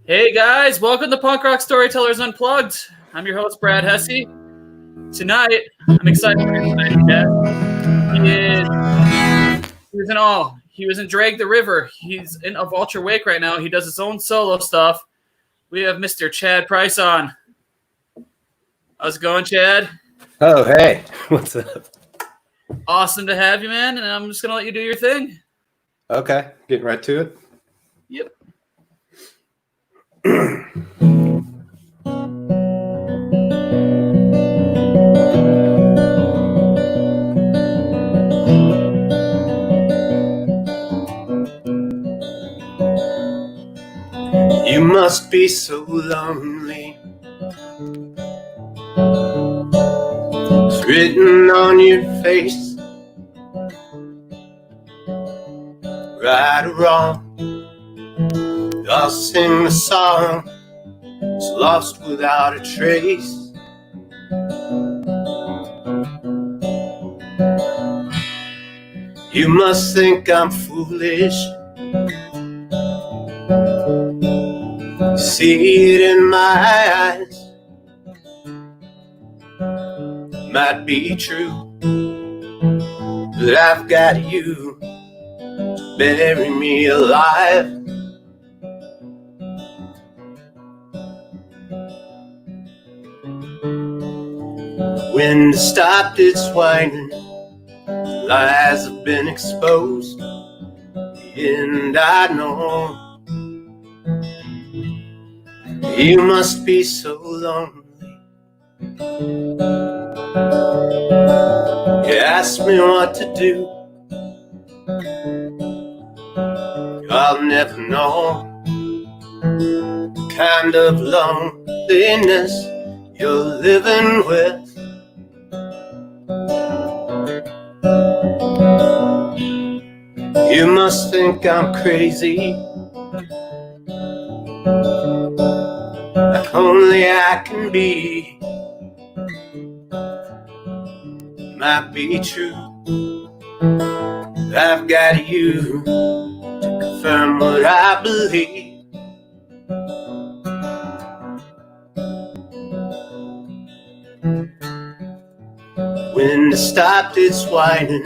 Hey guys, welcome to Punk Rock Storytellers Unplugged. I'm your host, Brad Hesse. Tonight, I'm excited for tonight's guest. He was in all. He was in Drag the River. He's in A Vulture Wake right now. He does his own solo stuff. We have Mr. Chad Price on. How's it going, Chad? Oh, hey. What's up? Awesome to have you, man, and I'm just going to let you do your thing. Okay, getting right to it. Yep. You must be so lonely. It's written on your face. Right or wrong, I'll sing the song. It's lost without a trace. You must think I'm foolish. See it in my eyes. Might be true, but I've got you to bury me alive. Wind stopped its whining, lies have been exposed, and I know you must be so lonely. You ask me what to do, I'll never know the kind of loneliness you're living with. You must think I'm crazy, like only I can be. Might be true, I've got you to confirm what I believe. Wind has stopped its whining,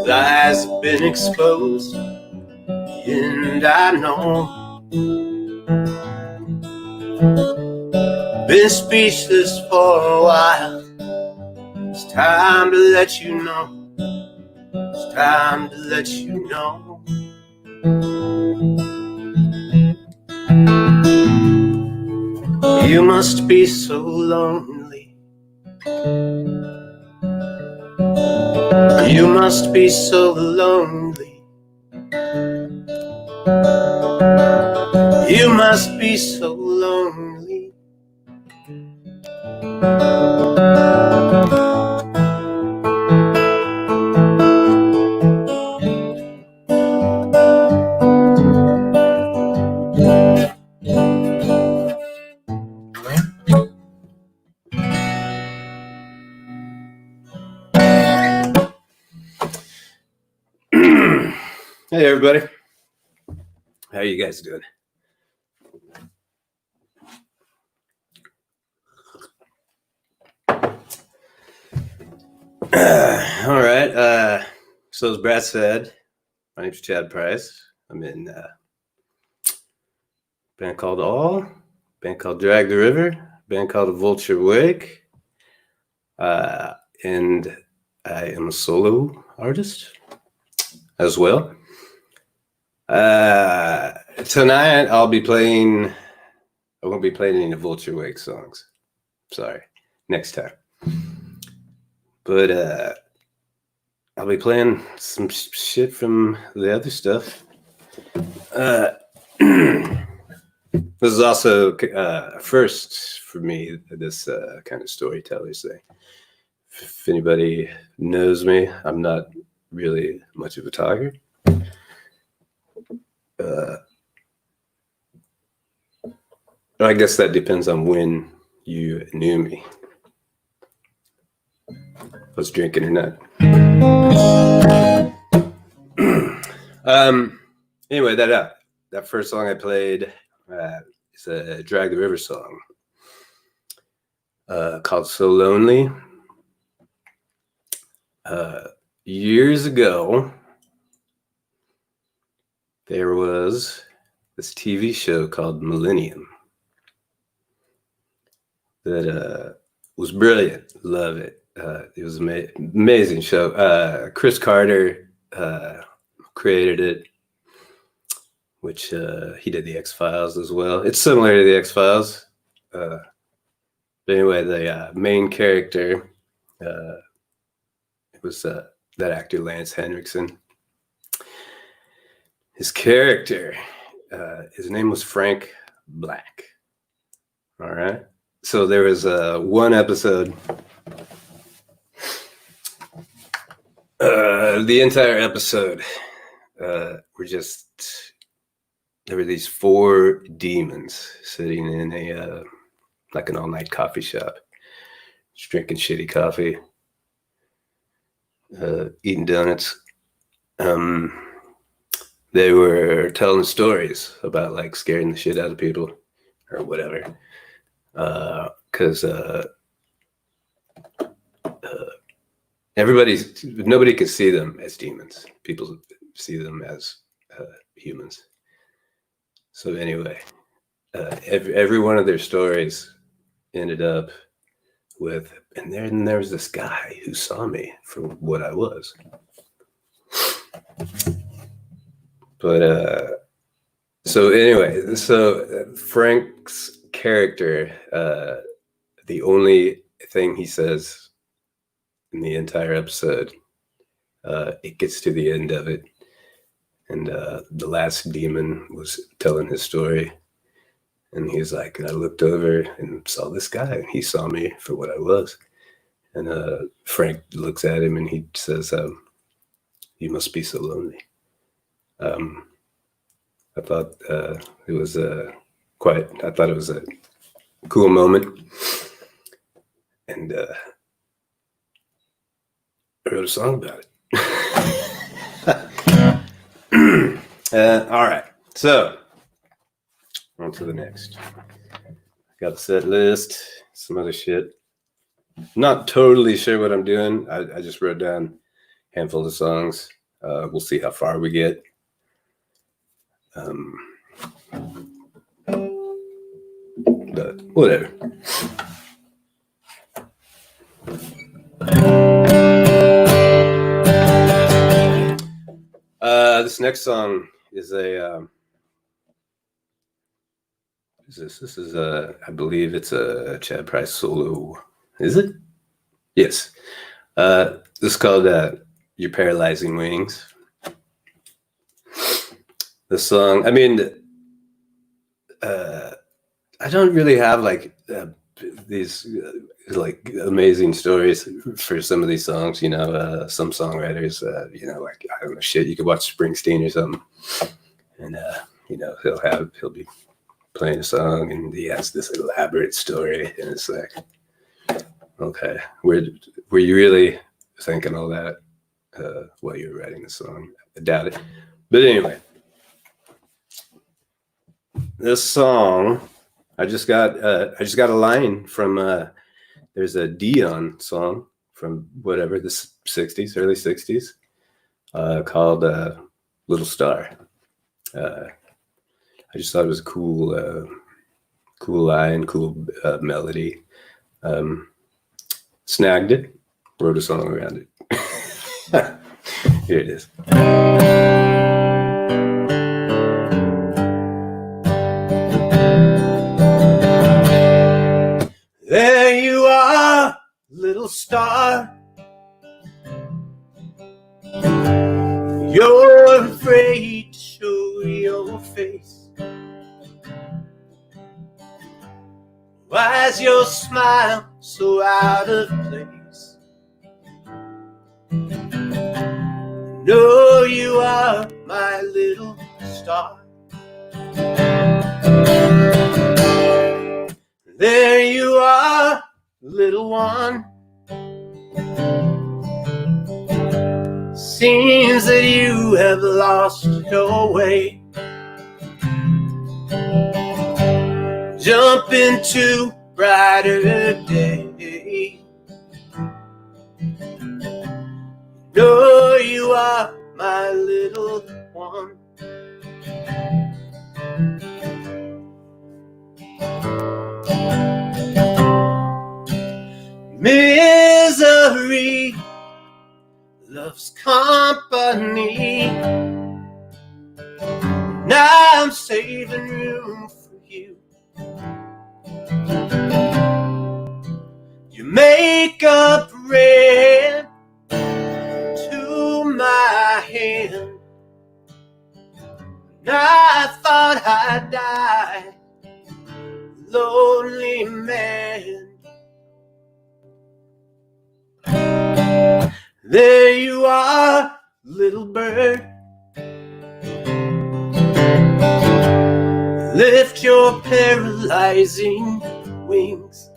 lies have been exposed, and I know been speechless for a while. It's time to let you know. It's time to let you know. You must be so lonely. You must be so lonely. You must be so lonely. Hey everybody, how you guys doing? All right, so as Brad said, my name's Chad Price. I'm in a band called All, band called Drag the River, band called A Vulture Wake, and I am a solo artist as well. Tonight I'll be playing, I won't be playing any Vulture Wake songs. Sorry, next time. But I'll be playing some shit from the other stuff. This is also a first for me, this kind of storyteller thing. If anybody knows me, I'm not really much of a talker. I guess that depends on when you knew me. Was drinking or not. Anyway, that first song I played It's a Drag the River song called So Lonely. Years ago, there was this TV show called Millennium that was brilliant. Love it. It was an amazing show. Chris Carter created it, which he did the X-Files as well. It's similar to the X-Files. But anyway, the main character, it was that actor Lance Henriksen. His character, his name was Frank Black. All right. So there was one episode. The entire episode there were these 4 demons sitting in a like an all-night coffee shop, just drinking shitty coffee, eating donuts. They were telling stories about like scaring the shit out of people or whatever. Because nobody could see them as demons. People see them as humans. So anyway, every one of their stories ended up with, and then there was this guy who saw me for what I was. But so anyway, Frank's character, the only thing he says in the entire episode, it gets to the end of it, and the last demon was telling his story, and he's like, I looked over and saw this guy, and he saw me for what I was. And Frank looks at him and he says, you must be so lonely. I thought it was a cool moment, and I wrote a song about it. All right, so on to the next. Got a set list, some other shit. Not totally sure what I'm doing. I just wrote down a handful of songs. We'll see how far we get. But whatever. This next song is a this is I believe it's a Chad Price solo. Is it? Yes. This is called Your Paralyzing Wings. The song, I mean, I don't really have like these like amazing stories for some of these songs, you know. Some songwriters, you know, like, I don't know, shit, you could watch Springsteen or something, and you know, he'll be playing a song and he has this elaborate story, and it's like, okay, were you really thinking all that while you were writing the song? I doubt it. But anyway, this song, I just got a line from there's a Dion song from whatever, the 60s, early 60s, called Little Star. I just thought it was a cool line, cool melody. Snagged it, wrote a song around it. Here it is. There you are, little star. You're afraid to show your face. Why's your smile so out of place? No, you are my little star. There you are, little one. Seems that you have lost your way. jump into brighter day. Know you are my little one. Misery loves company. Now I'm saving room for you. Your makeup red to my hand. And I thought I'd die, lonely man. There you are, little bird. Lift your paralyzing wings.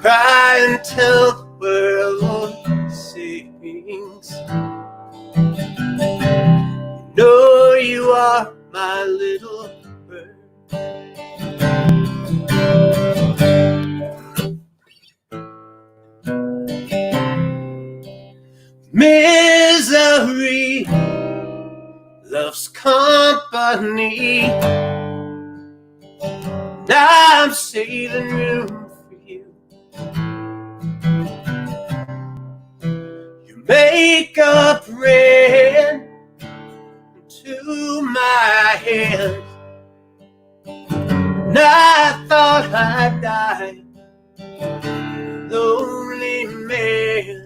Cry and tell the world sings. You know you are my little bird. Misery loves company. Now I'm saving room for you. Your makeup red to my hand. And I thought I'd die, lonely man.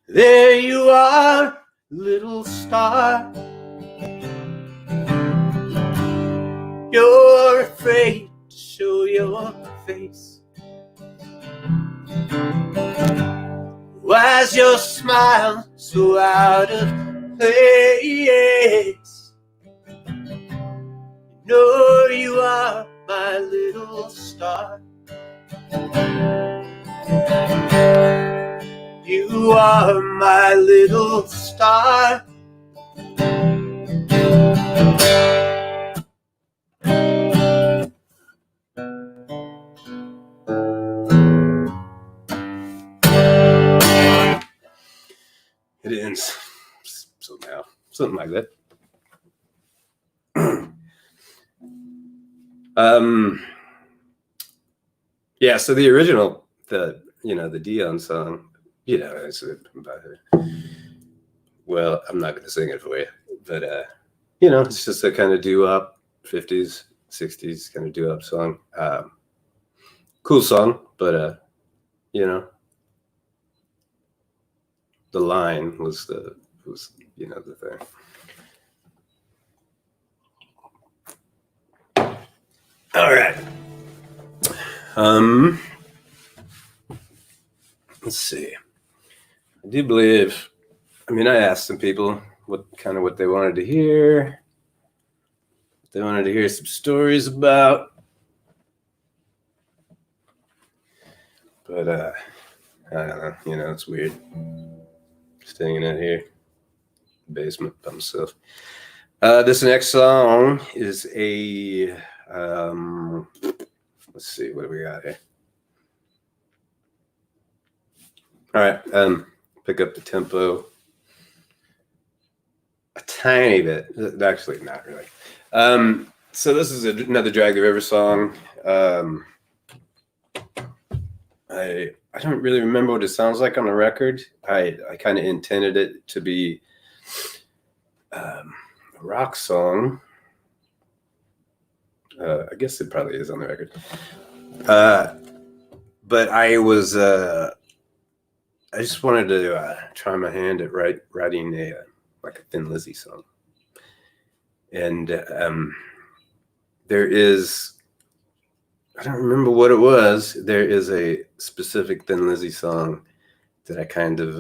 There you are, little star. You're afraid to show your face. Why's your smile so out of place? You know you are my little star. You are my little star. It ends somehow, something like that. Yeah, so the original, the Dion song, it's about it. Well, I'm not going to sing it for you, but it's just a kind of doo-wop, 50s, 60s kind of doo-wop song. Cool song, but the line was the thing. All right. Let's see. I do believe. I asked some people what they wanted to hear. They wanted to hear some stories about. But I don't know. It's weird. Just hanging out here, basement by myself. This next song is a. Let's see, what do we got here? All right, pick up the tempo a tiny bit. Actually, not really. So this is another Drag the River song. I don't really remember what it sounds like on the record. I kind of intended it to be a rock song. I guess it probably is on the record. But I was, I just wanted to try my hand at writing a Thin Lizzy song. And there is, I don't remember what it was. There is a specific Thin Lizzy song that I kind of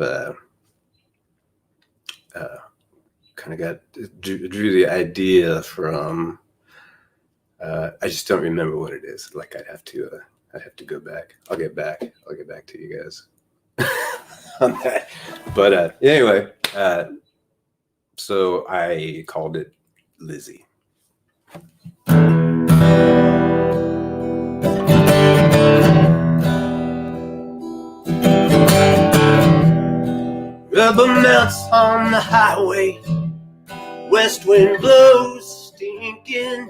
drew the idea from. I just don't remember what it is. I'd have to go back. I'll get back to you guys on that. But anyway, So I called it Lizzie. Rubber melts on the highway, west wind blows stinking.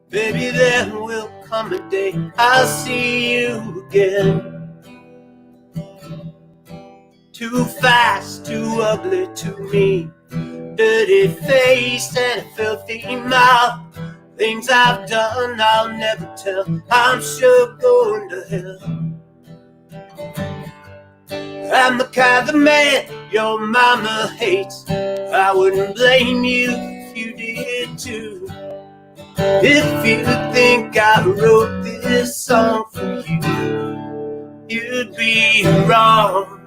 Baby, there will come a day I'll see you again. Too fast, too ugly to me, dirty face and a filthy mouth. Things I've done I'll never tell, I'm sure going to hell. I'm the kind of man your mama hates. I wouldn't blame you if you did too. If you think I wrote this song for you, you'd be wrong.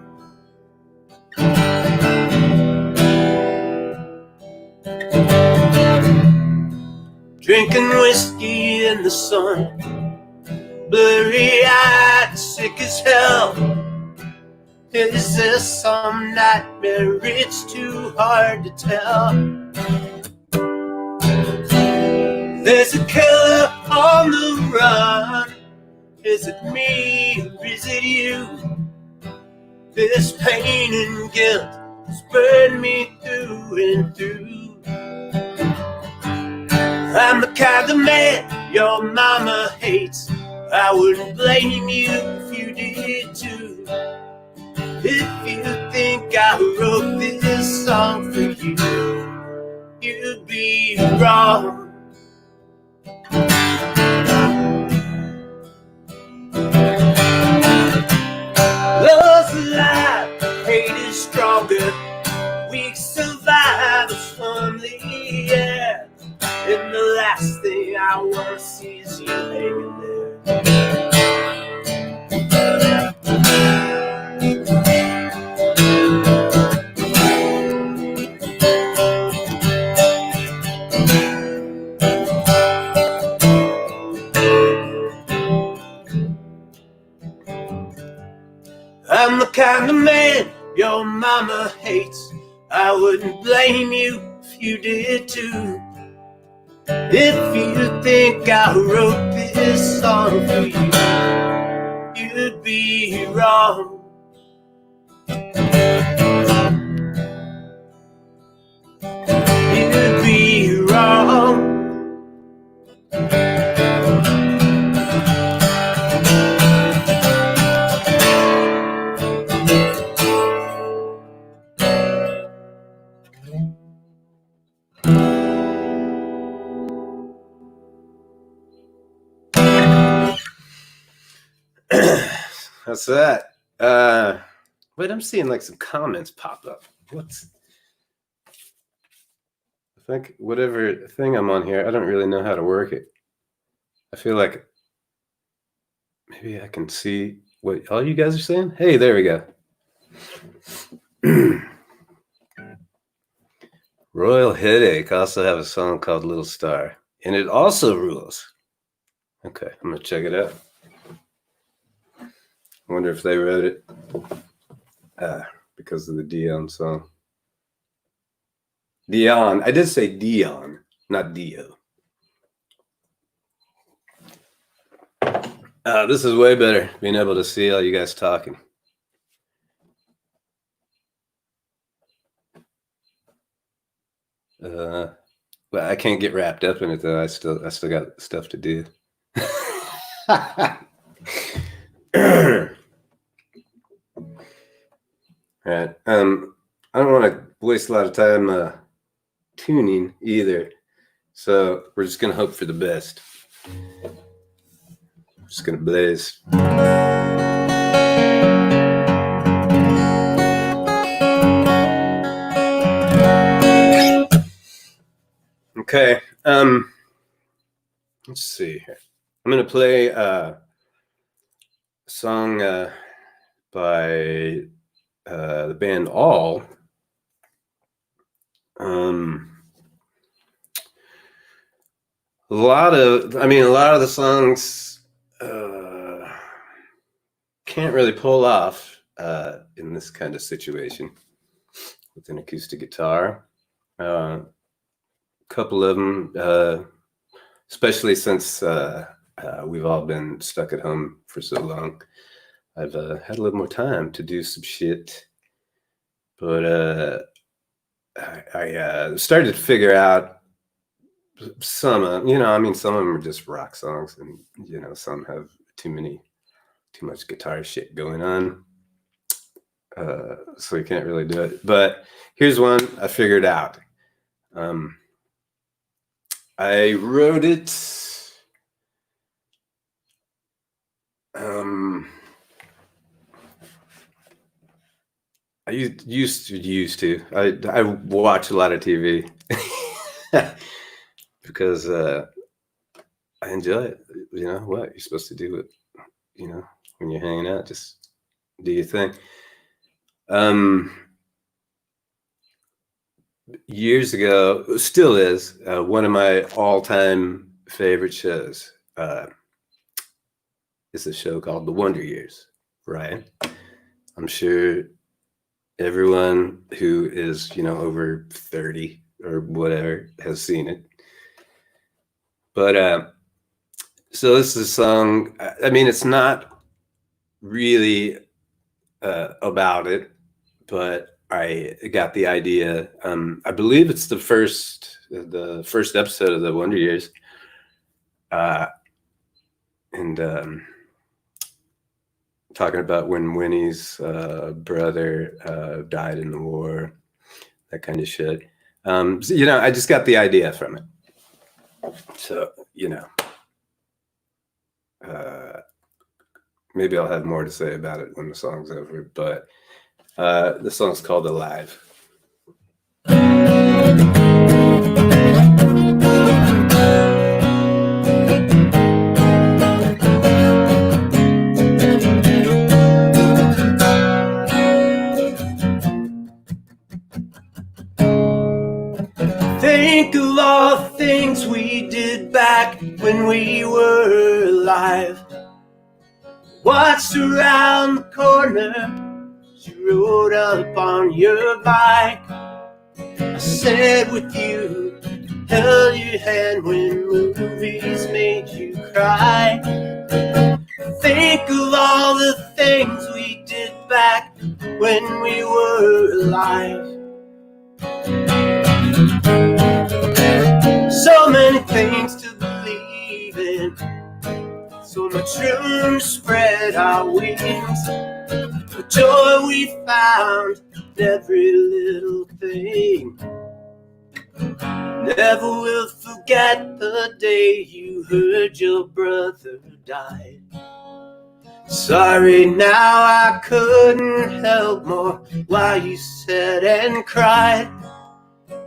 Drinking whiskey in the sun, blurry-eyed, sick as hell. Is this some nightmare? It's too hard to tell. There's a killer on the run. Is it me or is it you? This pain and guilt has burned me through and through. I'm the kind of man your mama hates. I wouldn't blame you if you did too. If you think I wrote this song for you, you'd be wrong. Love's alive, hate is stronger. Weak survivors from the air. And the last thing I want to see is you hanging there. I'm the kind of man your mama hates. I wouldn't blame you if you did too. If you think I wrote this song for you, you'd be wrong. You'd be wrong. That's that. Wait, I'm seeing like some comments pop up. What's I think whatever thing I'm on here, I don't really know how to work it. I feel like maybe I can see what all you guys are saying. Hey, there we go. Royal Headache also have a song called Little Star, and it also rules. Okay, I'm gonna check it out. I wonder if they wrote it because of the Dion song. Dion. I did say Dion, not Dio. This is way better, being able to see all you guys talking. Well, I can't get wrapped up in it though. I still got stuff to do. Right. I don't want to waste a lot of time tuning either. So we're just gonna hope for the best. I'm just gonna blaze. Okay. Let's see here. I'm gonna play a song by the band All. A lot of the songs can't really pull off in this kind of situation with an acoustic guitar. A couple of them, especially since we've all been stuck at home for so long. I've had a little more time to do some shit, but I started to figure out some, I mean, some of them are just rock songs, and some have too much guitar shit going on, so you can't really do it. But here's one I figured out. I wrote it. I used to. I watch a lot of TV because I enjoy it. You know what you're supposed to do it. When you're hanging out, just do your thing. Years ago, still is one of my all-time favorite shows. It's a show called The Wonder Years, right? I'm sure everyone who is, over 30 or whatever has seen it. But so this is a song. I mean, it's not really about it, but I got the idea. I believe it's the first episode of The Wonder Years, and talking about when Winnie's brother died in the war, that kind of shit. So, I just got the idea from it. So, maybe I'll have more to say about it when the song's over. But the song's called Alive. Think of all the things we did back when we were alive. Watched around the corner, she rode up on your bike. I sat with you, held your hand when movies made you cry. Think of all the things we did back when we were alive. So many things to believe in, so much room to spread our wings. The joy we found in every little thing. Never will forget the day you heard your brother died. Sorry now I couldn't help more while you sat and cried.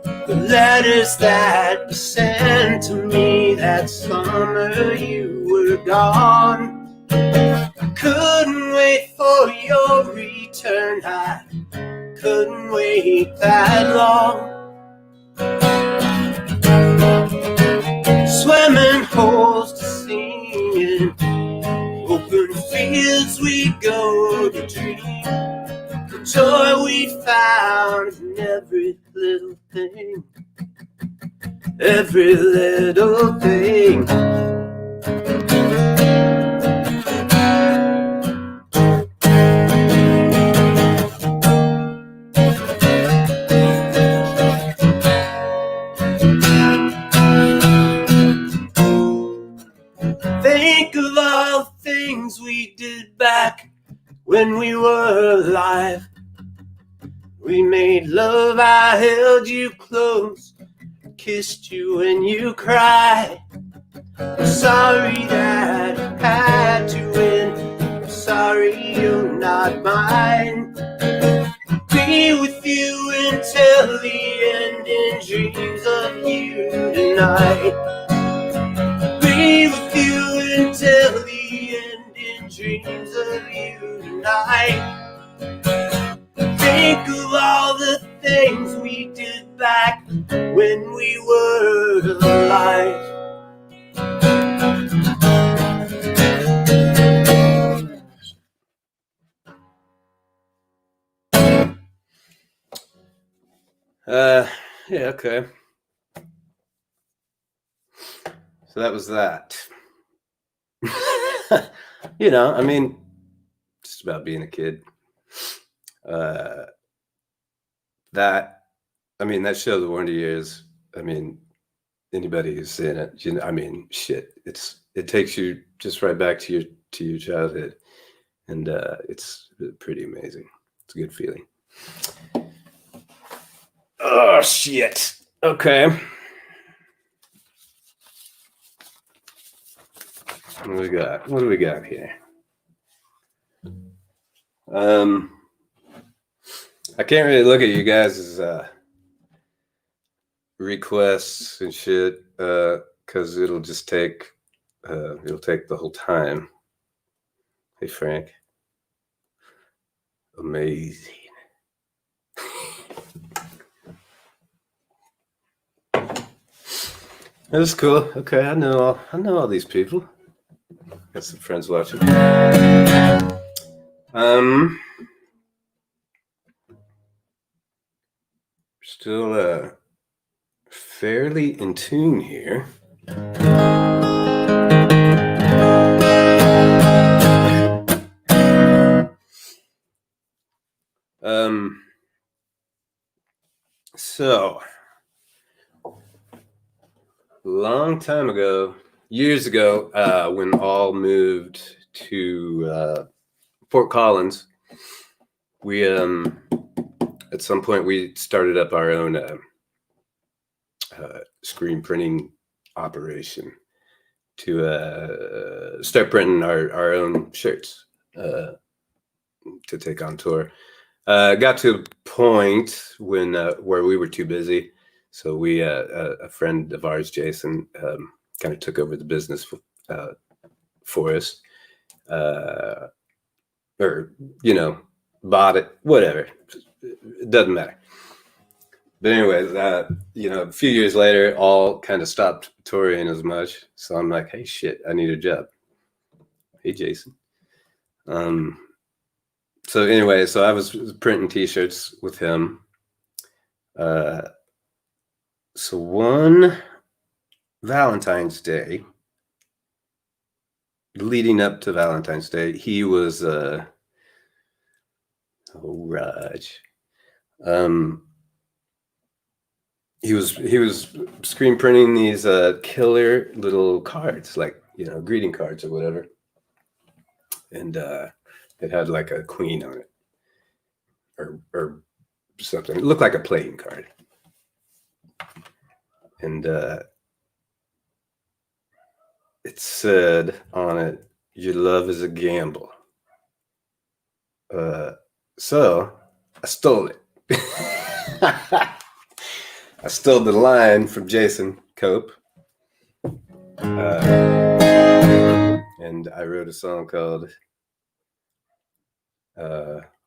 The letters that were sent to me that summer you were gone. I couldn't wait for your return, I couldn't wait that long. Swimming holes to sing in open fields we go to dream. The joy we found in every little thing, every little thing. Think of all the things we did back when we were alive. We made love, I held you close, kissed you when you cried. I'm sorry that I had to win, I'm sorry you're not mine. Be with you until the end in dreams of you tonight. Be with you until the end in dreams of you tonight. Think of all the things we did back when we were alive. Yeah, okay. So that was that. I mean, just about being a kid. That show, The Wonder Years, I mean, anybody who's seen it, I mean, shit, it takes you just right back to your childhood, and it's pretty amazing. It's a good feeling. Oh shit. Okay. What do we got here? I can't really look at you guys' requests and shit because it'll take the whole time. Hey Frank. Amazing. That's cool. Okay, I know all these people. Got some friends watching. Still fairly in tune here. So long time ago, years ago, when all moved to Fort Collins, we at some point we started up our own screen printing operation to start printing our own shirts to take on tour. Got to a point when where we were too busy, so we a friend of ours, Jason, kind of took over the business for us, or bought it, whatever. It doesn't matter. But anyways, a few years later, all kind of stopped touring as much. So I'm like, hey, shit, I need a job. Hey, Jason. So anyway, so I was printing T-shirts with him. So one Valentine's Day, leading up to Valentine's Day, he was Raj. He was screen printing these killer little cards, like greeting cards or whatever, and it had like a queen on it, or something. It looked like a playing card, and it said on it, "Your love is a gamble." So I stole it. I stole the line from Jason Cope, and I wrote a song called.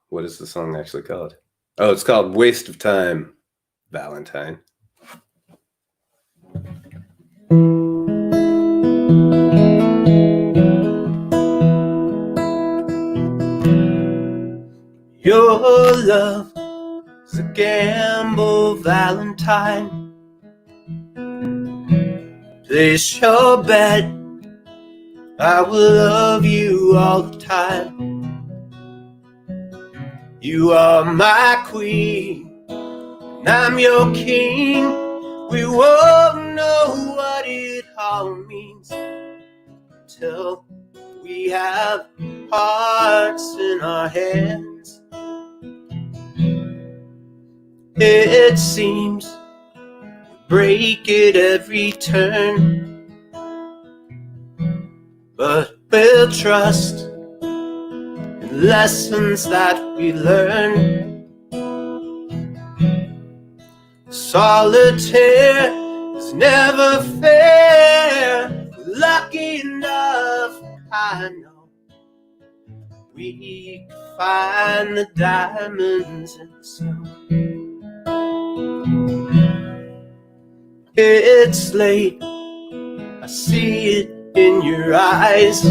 What is the song actually called? Oh, it's called "Waste of Time, Valentine." Your love is a gamble, Valentine. Place your bet, I will love you all the time. You are my queen, and I'm your king. We won't know what it all means till we have hearts in our hands. It seems we break it every turn, but we'll trust in lessons that we learn. Solitaire is never fair. Lucky enough, I know we can find the diamonds in the snow. It's late, I see it in your eyes.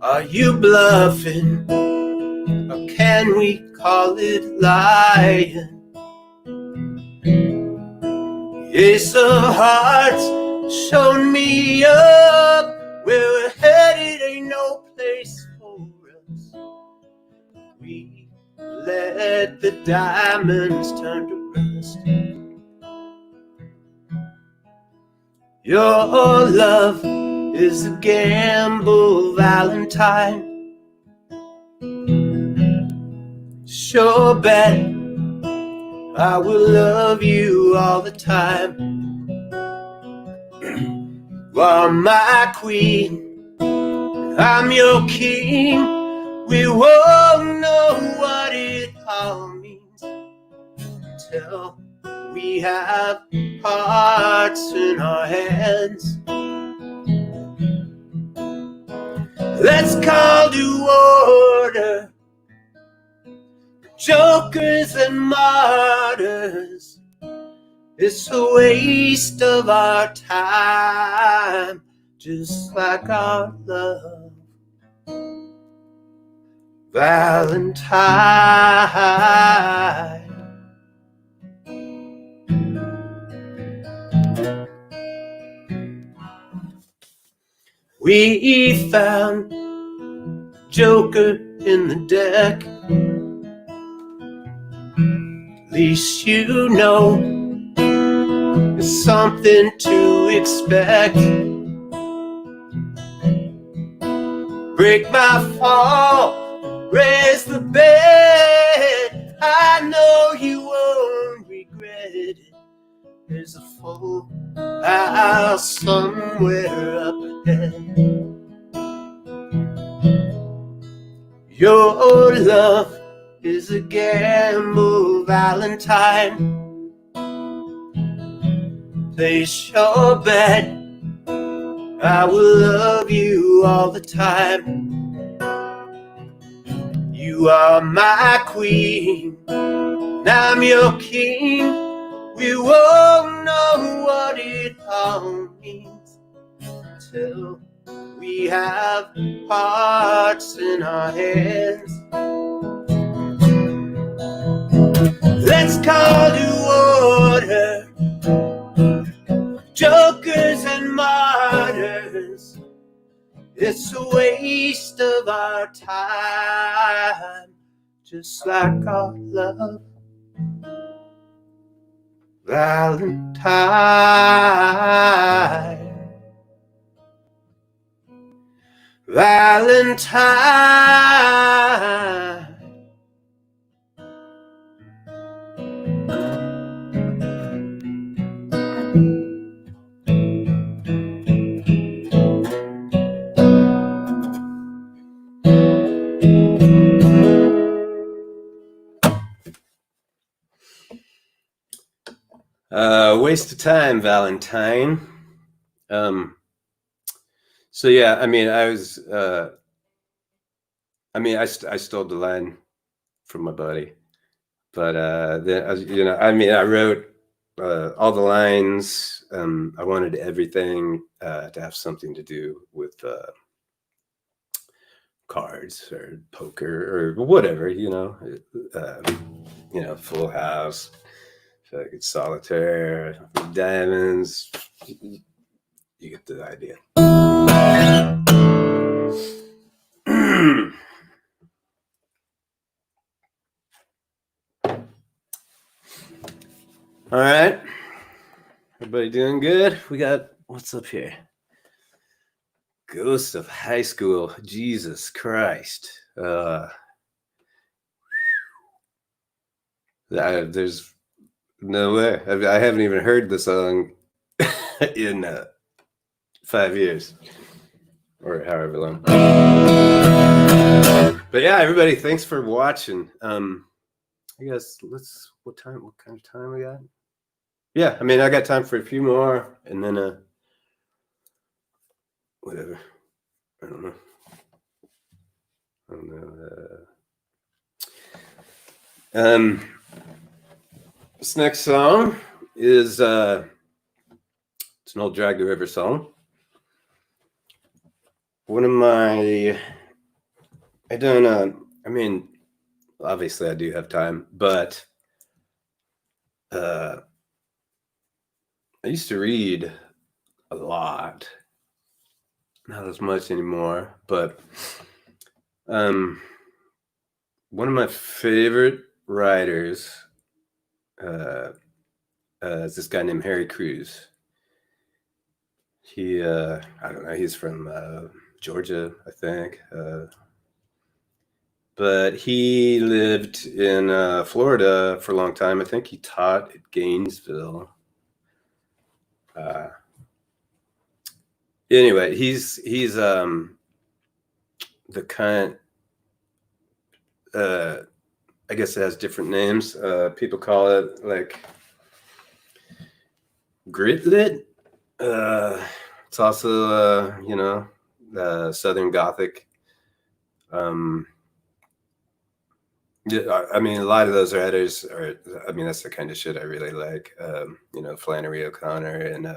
Are you bluffing, or can we call it lying? Ace of Hearts showed me up. Where we're headed ain't no place for us. We let the diamonds turn to rust. Your love is a gamble, Valentine. Sure bet I will love you all the time. You are my queen, I'm your king. We won't know what it all means till we have hearts in our hands. Let's call to order jokers and martyrs. It's a waste of our time, just like our love. Valentine. We found Joker in the deck. At least you know it's something to expect. Break my fall, raise the bed. I know you won't regret it. There's a full house somewhere up ahead. Your love is a gamble, Valentine. Place your bet I will love you all the time. You are my queen, and I'm your king. We won't know what it all means till we have hearts in our hands. Let's call to order jokers and martyrs. It's a waste of our time, just like our love. Valentine. Valentine. Waste of time, Valentine. So yeah, I mean, I stole the line from my buddy, but then, you know, I mean, I wrote all the lines. I wanted everything to have something to do with cards or poker or whatever, you know, Full House, fucking solitaire, diamonds. You get the idea. All right. Everybody doing good? We got, what's up here? Ghost of High School. Jesus Christ. There's no way. I haven't even heard the song in 5 years or however long. But yeah, everybody, thanks for watching. I guess what kind of time we got? Yeah, I mean, I got time for a few more, and then whatever. I don't know. This next song is it's an old Drag the River song. One of my, I don't I mean, obviously I do have time, but I used to read a lot. Not as much anymore, but one of my favorite writers is this guy named Harry Crews. He, I don't know, he's from Georgia, I think. But he lived in Florida for a long time. I think he taught at Gainesville. Anyway, he's the kind. I guess it has different names. People call it like grit lit. It's also Southern Gothic. Yeah, I mean, a lot of those writers are. I mean, that's the kind of shit I really like. Flannery O'Connor and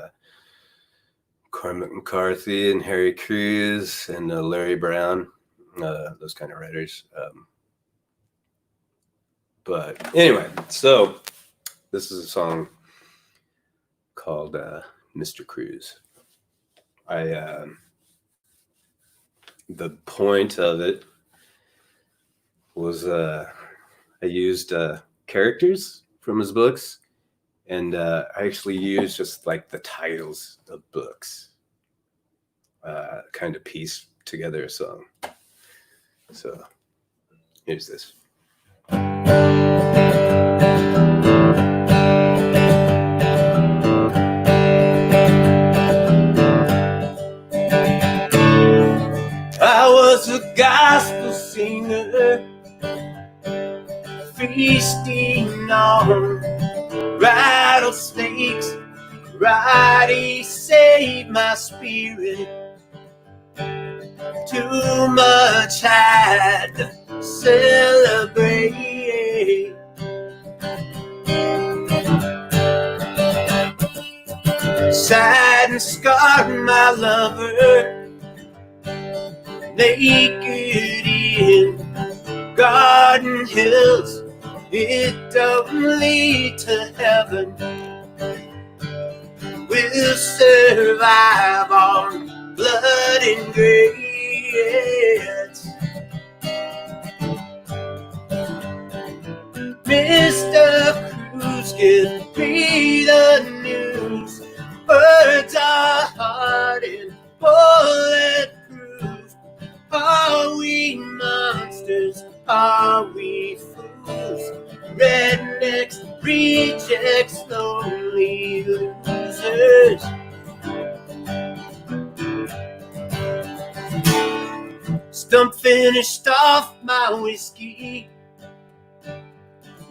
Cormac McCarthy and Harry Crews and Larry Brown, those kind of writers. But anyway, so this is a song called Mr. Crews. The point of it was I used characters from his books, and I actually used just like the titles of books, kind of piece together a song. So here's this. I was a gospel singer, feasting on rattlesnakes. Right, he saved my spirit. Too much had to celebrate. Sad and scarred, my lover, naked in garden hills. It don't lead to heaven. We'll survive on blood and grits. Mr. Crews, give me the news. Words are hard and bulletproof. Are we monsters? Are we fools? Rednecks, rejects, lonely losers. Stump finished off my whiskey.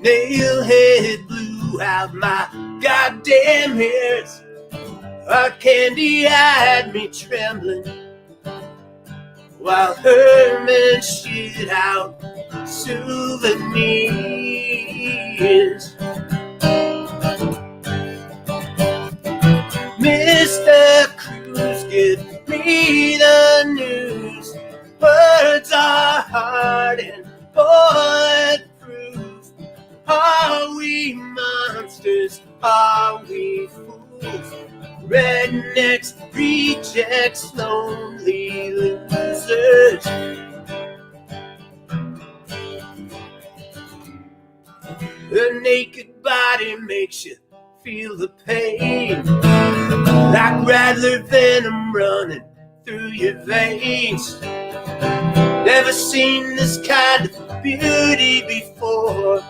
Nailhead blew out my goddamn hairs. Our candy had me trembling while Herman shit out souvenirs. Mr. Crews, give me the news. Words are hard and bulletproof. Are we monsters? Are we fools? Rednecks, rejects, lonely losers. A naked body makes you feel the pain, like rattler venom running through your veins. Never seen this kind of beauty before.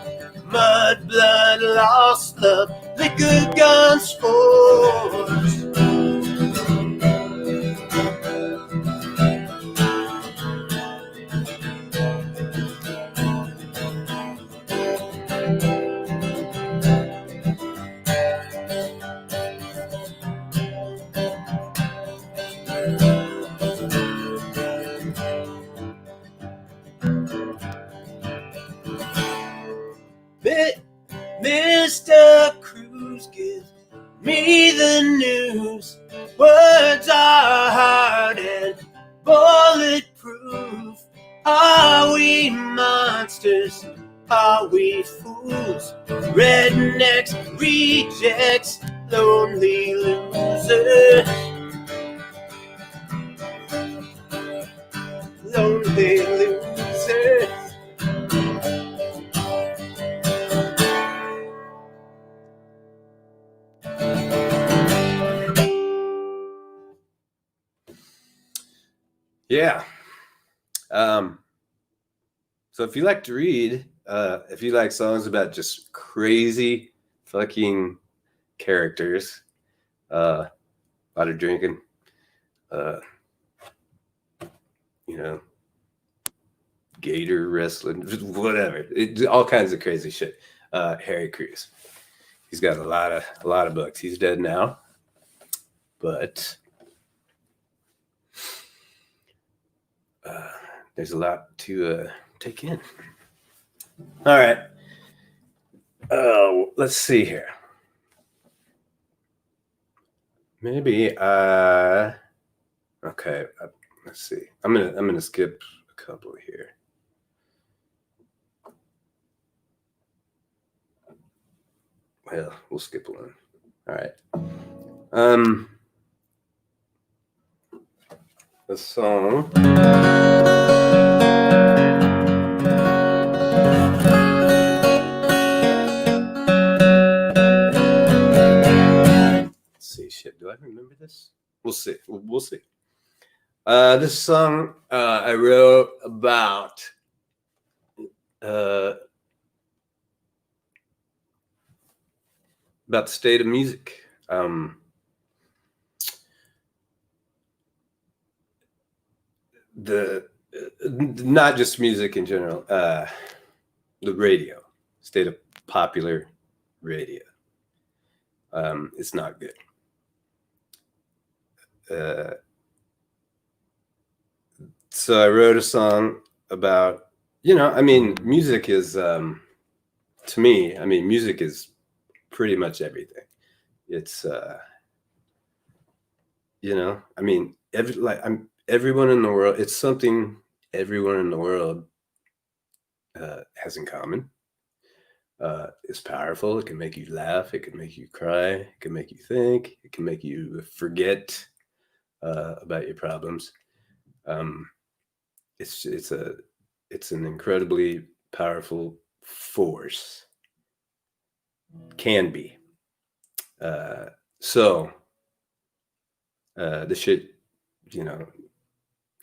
Mud, blood, lost love, liquor, gun, sports. Mr. Crews, give me the news. Words are hard and bulletproof. Are we monsters? Are we fools? Rednecks, rejects, lonely losers, lonely losers. Yeah. So if you like to read, if you like songs about just crazy fucking characters, a lot of drinking, you know, gator wrestling, whatever, all kinds of crazy shit. Harry Crews, he's got a lot of books. He's dead now, but there's a lot to take in. All right. Let's see here. Maybe okay. Let's see. I'm gonna skip a couple here. Well, we'll skip one. All right. The song. Shit, do I remember this? We'll see. We'll see. This song I wrote about the state of music. Not just music in general. The radio, state of popular radio. It's not good. So I wrote a song about, music is, to me, music is pretty much everything. It's, everyone in the world, it's something everyone in the world has in common. It's powerful. It can make you laugh. It can make you cry. It can make you think. It can make you forget about your problems. It's an incredibly powerful force. Can be. So the shit, you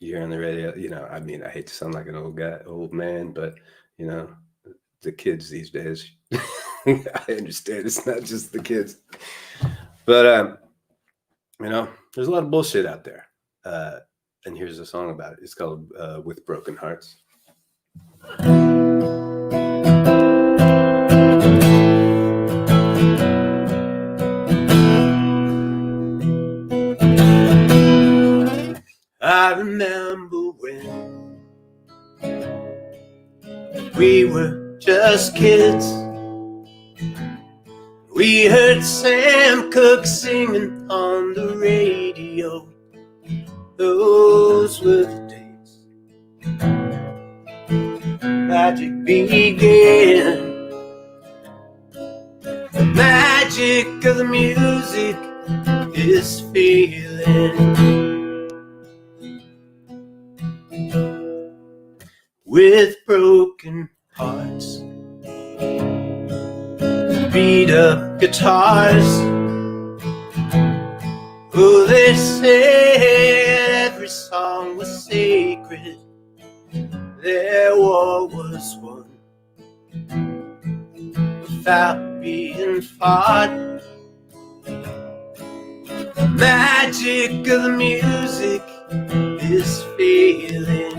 hear on the radio, I hate to sound like an old man, but the kids these days, I understand it's not just the kids, but there's a lot of bullshit out there, and here's a song about it. It's called With Broken Hearts. I remember when we were just kids. We heard Sam Cooke singing on the radio. Those were the days magic began. The magic of the music is feeling. With broken hearts, beat up guitars. Oh, they said every song was sacred. Their war was won without being fought. The magic of the music is feeling.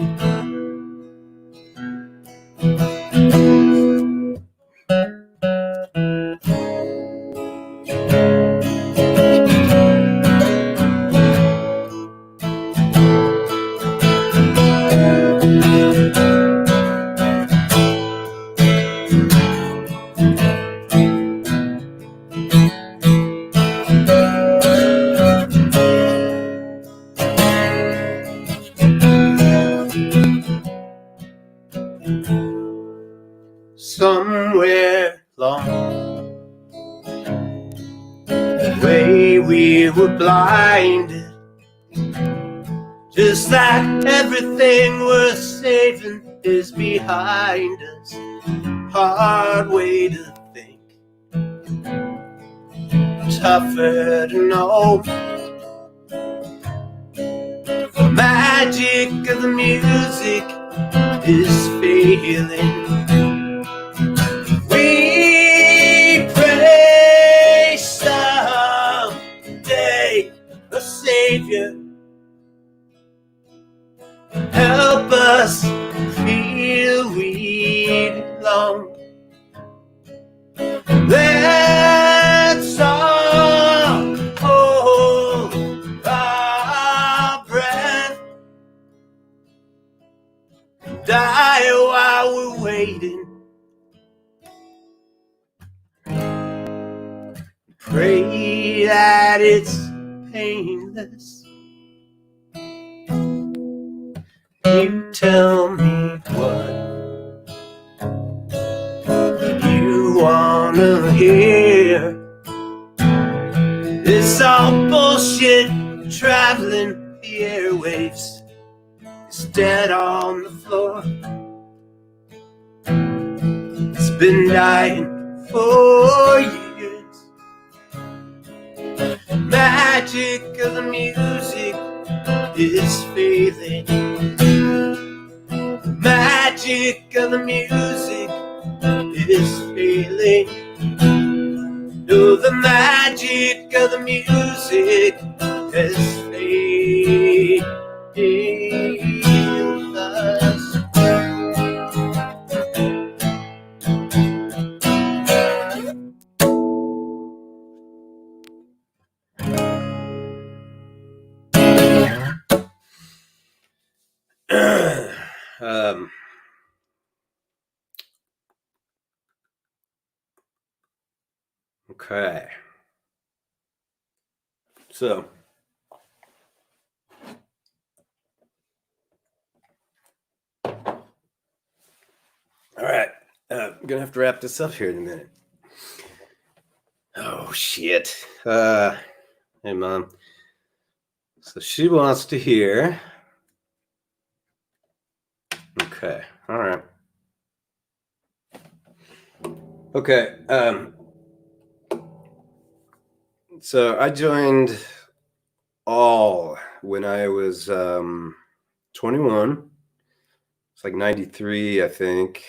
Somewhere long we were blinded, just like everything worth saving is behind us. Hard way to think, tougher to know. The magic of the music is failing. We pray someday a Savior help us feel we belong. Let's all hold our breath, die while we're waiting. Pray that it's painless. You tell me what you wanna hear. It's all bullshit traveling the airwaves. It's dead on the floor. It's been dying for years. Magic of the music is failing. The magic of the music is failing. No, the magic of the music has failed us. Okay. So, all right. I'm gonna have to wrap this up here in a minute. Oh shit. Hey Mom. So she wants to hear. Okay. All right. Okay. So I joined All when I was 21. It's like 93, I think.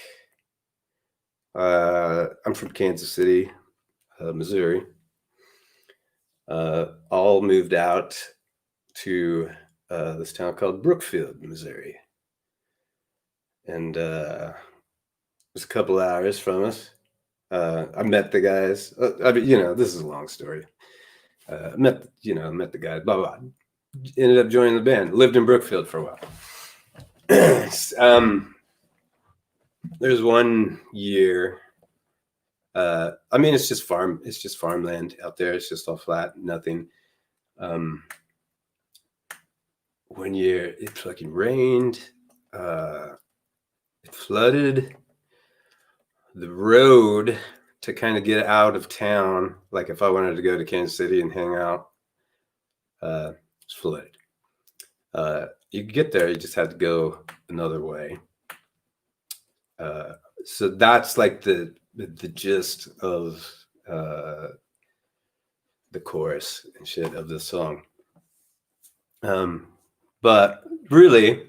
I'm from Kansas City, Missouri. All moved out to this town called Brookfield, Missouri. And it was a couple hours from us. I met the guys. I mean, this is a long story. Met the guys, blah, blah. Ended up joining the band. Lived in Brookfield for a while. There's 1 year. I mean, it's just farmland out there. It's just all flat, nothing. 1 year it fucking rained. It flooded. The road to kind of get out of town, like if I wanted to go to Kansas City and hang out, it's flooded. You could get there, you just had to go another way. So that's like the gist of the chorus and shit of the song. But really,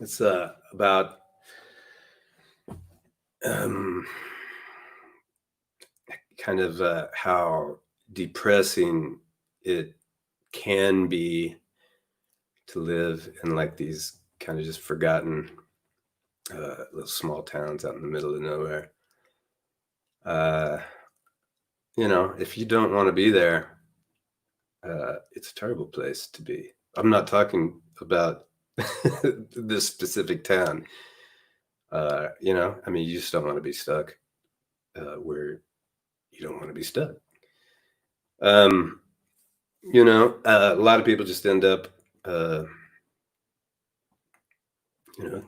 it's about kind of how depressing it can be to live in like these kind of just forgotten little small towns out in the middle of nowhere. If you don't want to be there, it's a terrible place to be. I'm not talking about this specific town. I mean, you just don't want to be stuck where you don't want to be stuck. A lot of people just end up,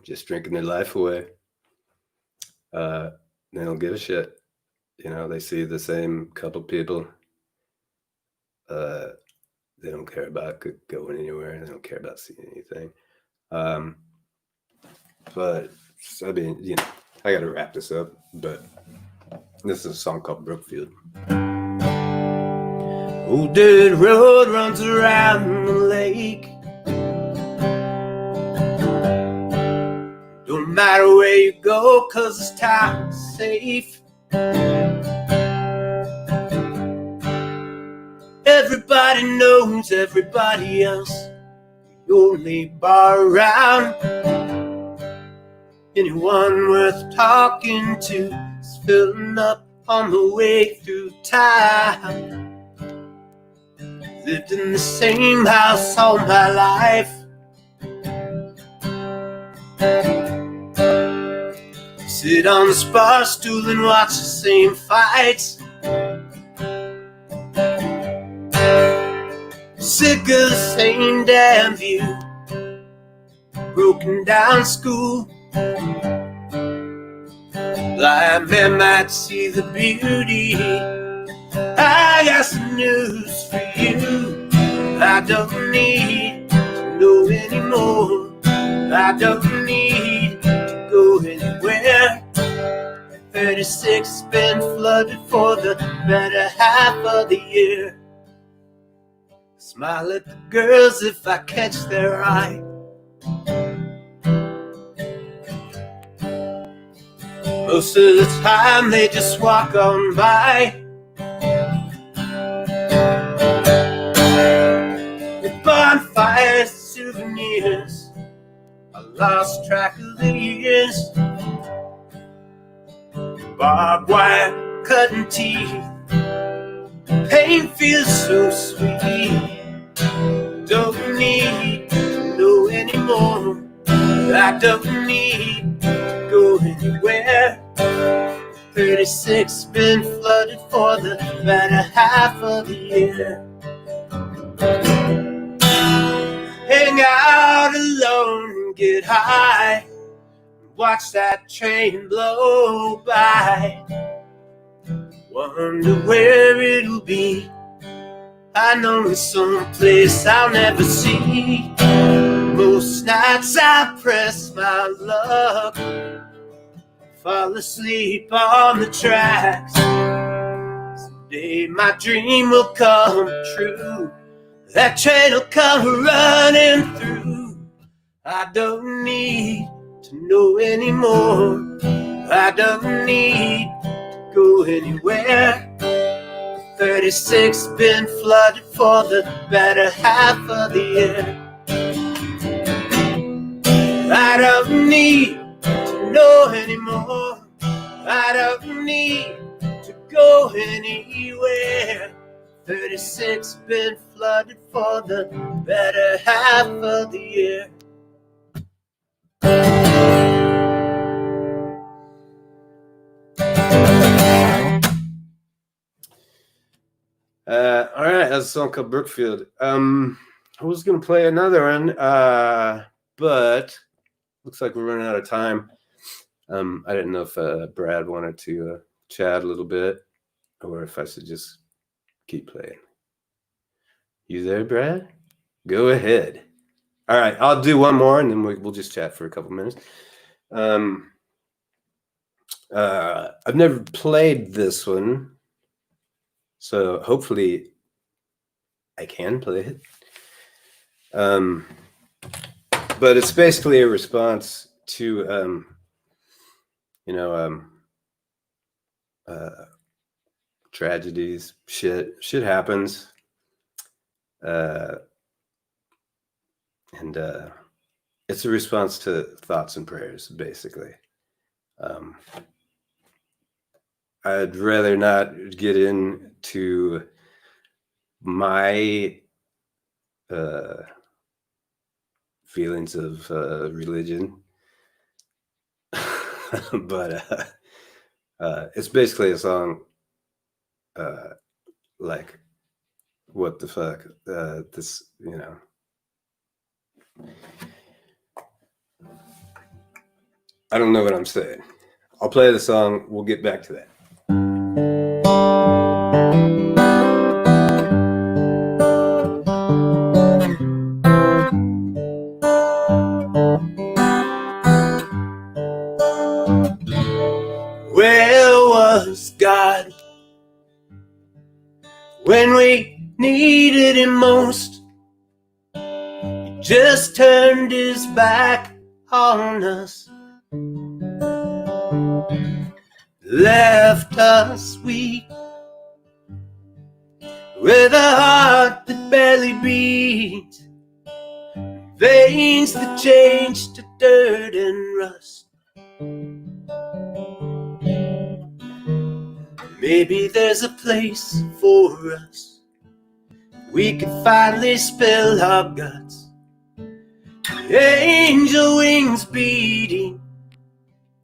just drinking their life away. They don't give a shit. They see the same couple people They don't care about going anywhere. They don't care about seeing anything. But I mean, you know, I got to wrap this up. But this is a song called Brookfield. Old dirt road runs around the lake. Don't matter where you go, 'cause this town is safe. Everybody knows everybody else. The only bar around. Anyone worth talking to is filling up on the way through town. Lived in the same house all my life. Sit on the bar stool and watch the same fights. Sick of the same damn view. Broken down school. Blind man might see the beauty. I got some news for you. I don't need to know anymore. I don't need to go anywhere. 36 has been flooded for the better half of the year. Smile at the girls if I catch their eye. Most of the time they just walk on by. With bonfires, souvenirs, I lost track of the years. Barbed wire, cutting teeth, pain feels so sweet. Don't need to know anymore. I don't need to go anywhere. 36 been flooded for the better half of the year. Hang out alone and get high. Watch that train blow by. Wonder where it'll be. I know it's someplace I'll never see. Most nights I press my luck, fall asleep on the tracks. Someday my dream will come true. That train will come running through. I don't need to know anymore. I don't need to go anywhere. 36 been flooded for the better half of the year. I don't need to know anymore. I don't need to go anywhere. 36 been flooded for the better half of the year. All right, that's a song called Brookfield. I was gonna play another one, but looks like we're running out of time. I didn't know if Brad wanted to chat a little bit, or if I should just keep playing. You there, Brad? Go ahead. All right, I'll do one more, and then we'll just chat for a couple minutes. I've never played this one, so hopefully I can play it. But it's basically a response to, tragedies. Shit happens. And it's a response to thoughts and prayers, basically. I'd rather not get into my feelings of religion, but it's basically a song like, what the fuck, this, I don't know what I'm saying. I'll play the song. We'll get back to that. was God when we needed him most. He just turned his back on us, left us weak, with a heart that barely beats, veins that change to dirt and rust. Maybe there's a place for us. We can finally spill our guts. Angel wings beating.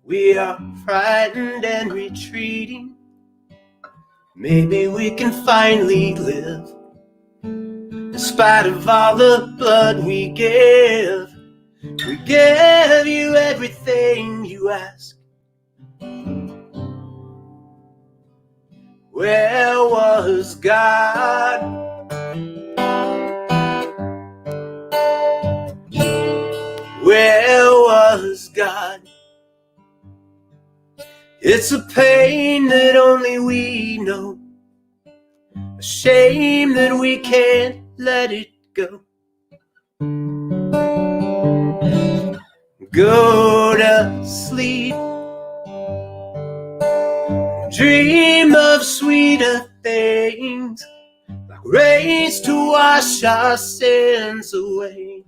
We are frightened and retreating. Maybe we can finally live in spite of all the blood we give. We give you everything you ask. Where was God? Where was God? It's a pain that only we know, a shame that we can't let it go. Go to sleep, dream of sweeter things, like rains to wash our sins away.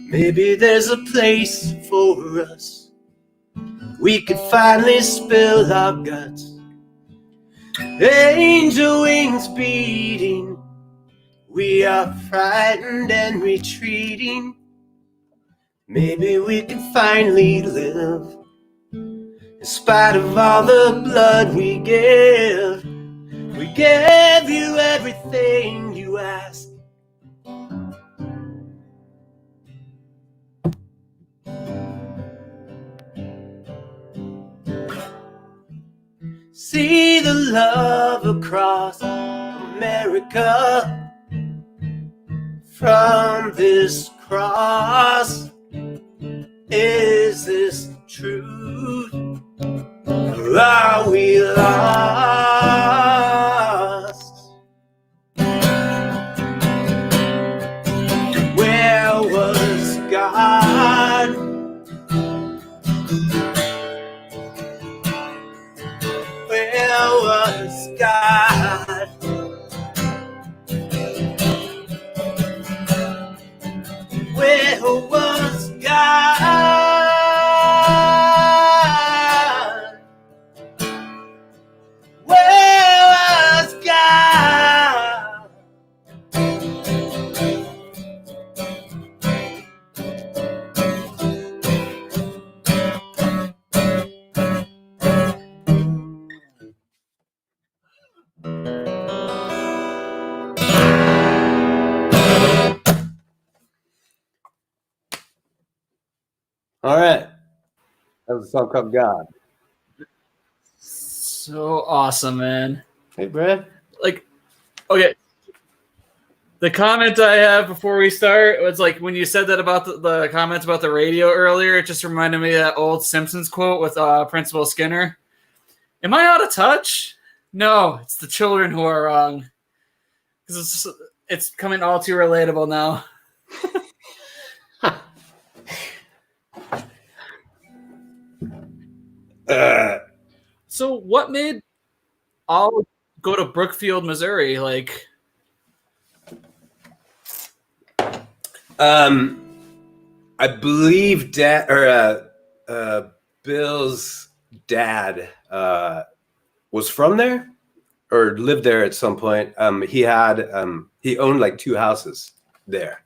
Maybe there's a place for us. We could finally spill our guts. Angel wings beating. We are frightened and retreating. Maybe we can finally live in spite of all the blood we give. We gave you everything you asked. See the love across America from this cross. Is this truth? Or are we lost? Where was God? Where was God? Where was God? Where was God? All right. That was a song called God. So awesome, man. Hey, Brad. Like, okay. The comment I have before we start was like when you said that about the comments about the radio earlier, it just reminded me of that old Simpsons quote with Principal Skinner. Am I out of touch? No, it's the children who are wrong. Because it's coming all too relatable now. So what made all go to Brookfield, Missouri? Like, I believe Bill's dad was from there or lived there at some point. He owned like 2 houses there.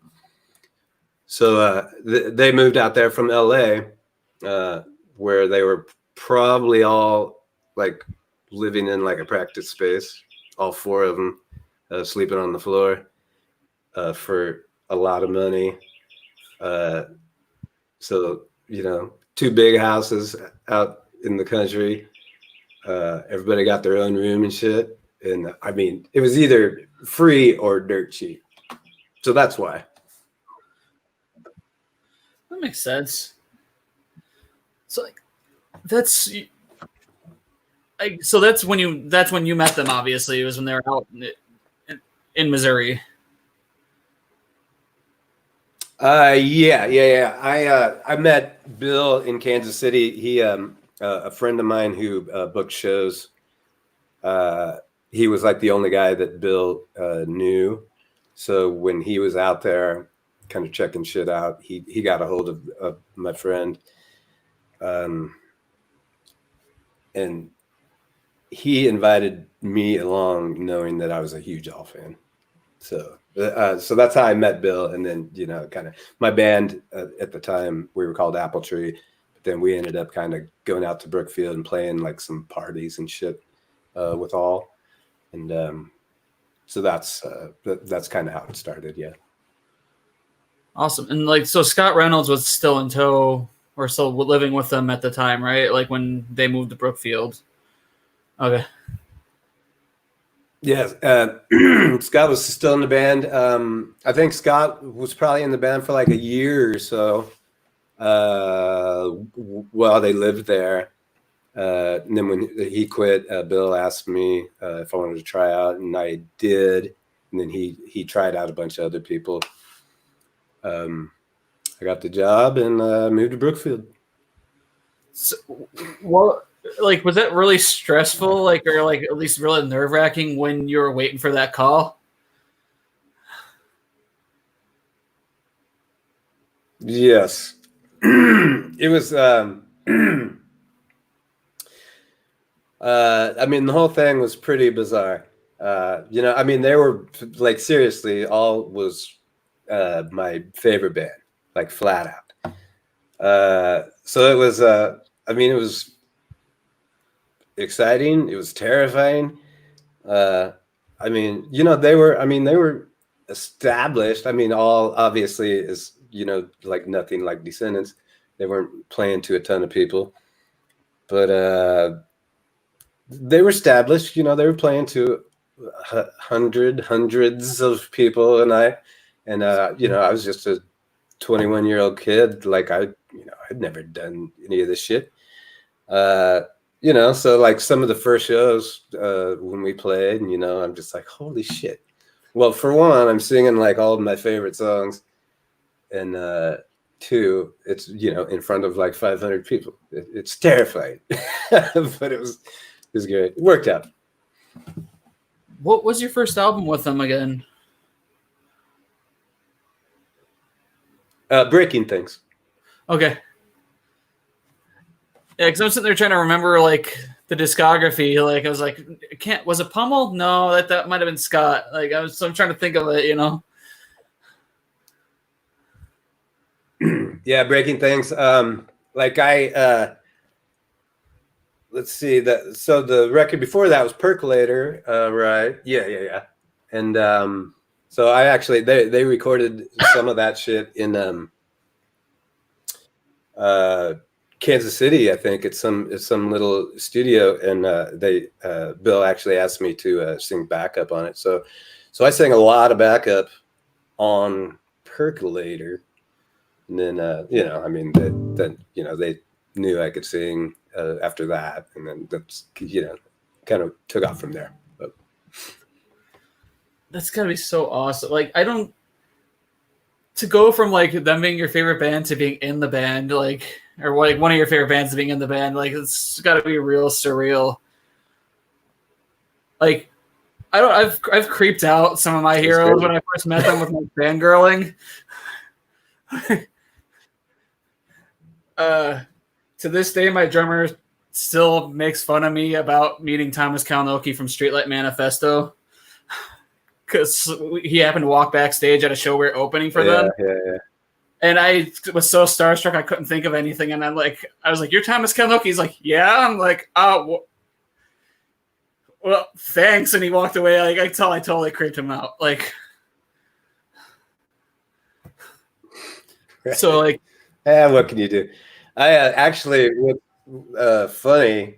So they moved out there from LA, where they were probably all like living in like a practice space, all 4 of them, sleeping on the floor for a lot of money. So, 2 big houses out in the country. Everybody got their own room and shit. And I mean, it was either free or dirt cheap. So that's why. that makes sense. So like, that's so that's when you met them. Obviously, it was when they were out in Missouri. Yeah. I met Bill in Kansas City. He a friend of mine who booked shows. He was like the only guy that Bill knew. So when he was out there kind of checking shit out, he got a hold of my friend. And he invited me along knowing that I was a huge All fan. So that's how I met Bill. And then, kind of my band at the time, we were called Apple Tree. But then we ended up kind of going out to Brookfield and playing like some parties and shit with All. And so that's kind of how it started. Yeah. Awesome. And like, so Scott Reynolds was still in tow or still living with them at the time, right? Like when they moved to Brookfield. Okay. Yes. Scott was still in the band. I think Scott was probably in the band for like a year or so while they lived there. And then when he quit, Bill asked me if I wanted to try out, and I did. And then he tried out a bunch of other people. I got the job and moved to Brookfield. So, what, like, was that really stressful, like, or like at least really nerve-wracking when you were waiting for that call? Yes. It was I mean, the whole thing was pretty bizarre. I mean, they were like, seriously, All was my favorite band, like flat out. So it was I mean, it was exciting, it was terrifying. I mean, they were established. I mean, All obviously is, like nothing like Descendants. They weren't playing to a ton of people, but they were established. They were playing to hundreds of people, and I was just a 21-year-old kid. Like I'd never done any of this shit. So like some of the first shows when we played, and I'm just like, holy shit. Well, for one, I'm singing like all of my favorite songs, and two, it's in front of like 500 people. It's terrifying, but it was great. It worked out. What was your first album with them again? Breaking Things. Okay. Yeah, because I'm sitting there trying to remember like the discography. Like I was like, was it Pummel? No, that might have been Scott. Like I'm trying to think of it. Yeah, Breaking Things. Like let's see that. So the record before that was Percolator, right? Yeah. And so I actually they recorded some of that shit in Kansas City, I think. It's some little studio, and Bill actually asked me to sing backup on it. So I sang a lot of backup on Percolator, and then I mean then they knew I could sing after that, and then that's kind of took off from there. But that's gotta be so awesome. Like to go from like them being your favorite band to being in the band, like, or like one of your favorite bands to being in the band, like it's got to be real surreal. Like, I've creeped out some of my heroes when I first met them with my fangirling. To this day, my drummer still makes fun of me about meeting Thomas Kalnoky from Streetlight Manifesto because he happened to walk backstage at a show we were opening for them. Yeah. And I was so starstruck I couldn't think of anything. And I was like, "You're Thomas Kalnoky?" He's like, "Yeah." I'm like, "Oh, well, thanks." And he walked away. Like I totally creeped him out. Like, so like, yeah, what can you do? I actually, funny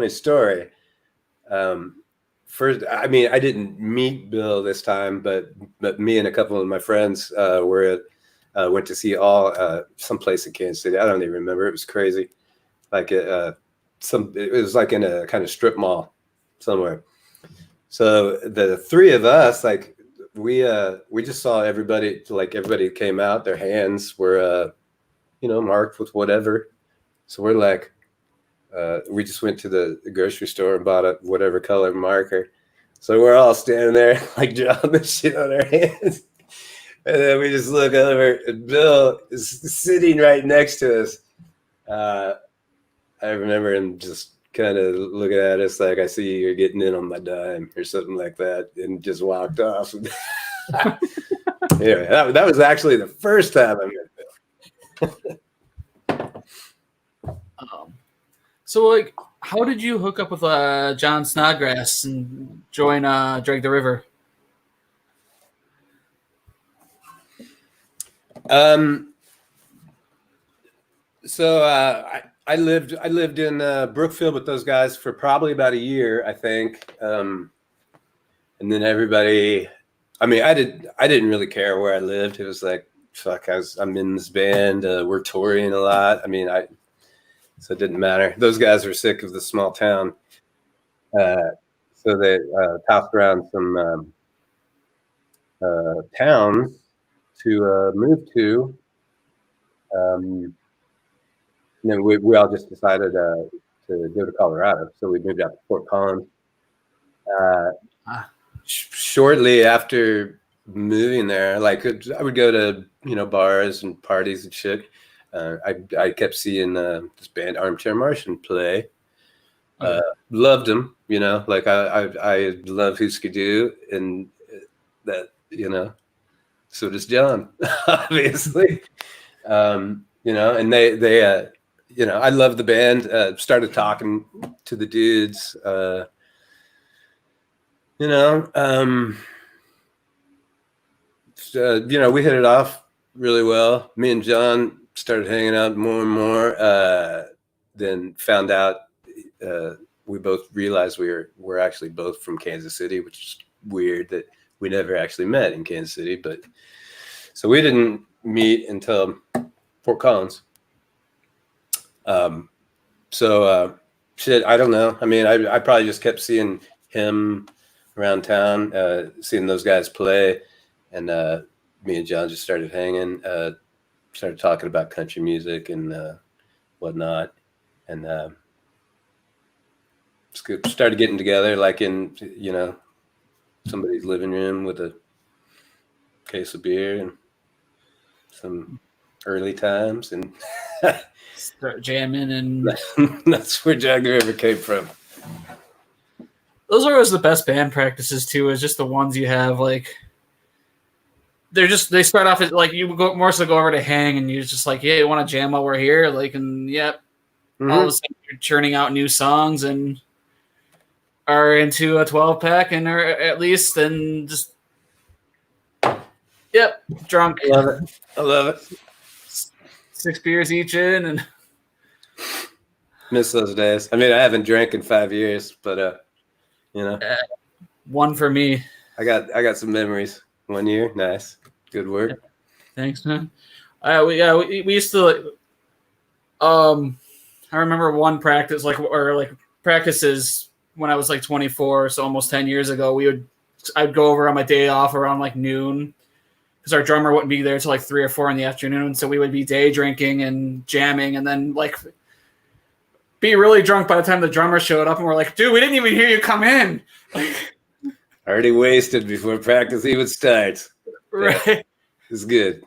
story. First, I mean, I didn't meet Bill this time, but me and a couple of my friends went to see All someplace in Kansas City. I don't even remember. It was crazy. like it was like in a kind of strip mall somewhere. So the three of us, like we just saw everybody, like everybody came out, their hands were marked with whatever. So we're like, we just went to the grocery store and bought a whatever color marker. So we're all standing there like drawing the shit on our hands. And then we just look over and Bill is sitting right next to us. I remember him just kind of looking at us like, I see you're getting in on my dime or something like that, and just walked off. Anyway, that was actually the first time I met Bill. So, like, how did you hook up with John Snodgrass and join Drag the River? So I lived in Brookfield with those guys for probably about a year, I think. And then everybody, I mean, I didn't really care where I lived. It was like, fuck, I'm in this band. We're touring a lot. I mean, so it didn't matter. Those guys were sick of the small town. So they passed around some towns to move to. And then we all just decided to go to Colorado. So we moved out to Fort Collins. Shortly after moving there, like I would go to bars and parties and shit. I kept seeing this band Armchair Martian play. Loved them, like I love Hüsker Dü, and that so does John, obviously. And they I love the band. Started talking to the dudes. We hit it off really well. Me and John started hanging out more and more. Then found out we both realized we're actually both from Kansas City, which is weird that we never actually met in Kansas City. But so we didn't meet until Fort Collins. Shit, I don't know. I mean, I probably just kept seeing him around town, seeing those guys play, and me and John just started hanging, started talking about country music and whatnot, and started getting together like in somebody's living room with a case of beer and some early times, and start jamming, and that's where Drag the River came from. Those are always the best band practices too. Is just the ones you have like. They start off as like you go more so go over to hang, and you're just like, yeah, you want to jam while we're here, like, and yep. Mm-hmm. All of a sudden you're churning out new songs and are into a 12-pack and are at least and just drunk. I love it. 6 beers each in, and miss those days. I mean, I haven't drank in 5 years, but one for me. I got some memories. 1 year, nice, good work. Thanks, man. We used to. I remember one practice practices when I was like 24, so almost 10 years ago. I'd go over on my day off around like noon, because our drummer wouldn't be there till like 3 or 4 in the afternoon. So we would be day drinking and jamming, and then like be really drunk by the time the drummer showed up, and we're like, dude, we didn't even hear you come in. Like, already wasted before practice even starts. Right. Yeah. It's good.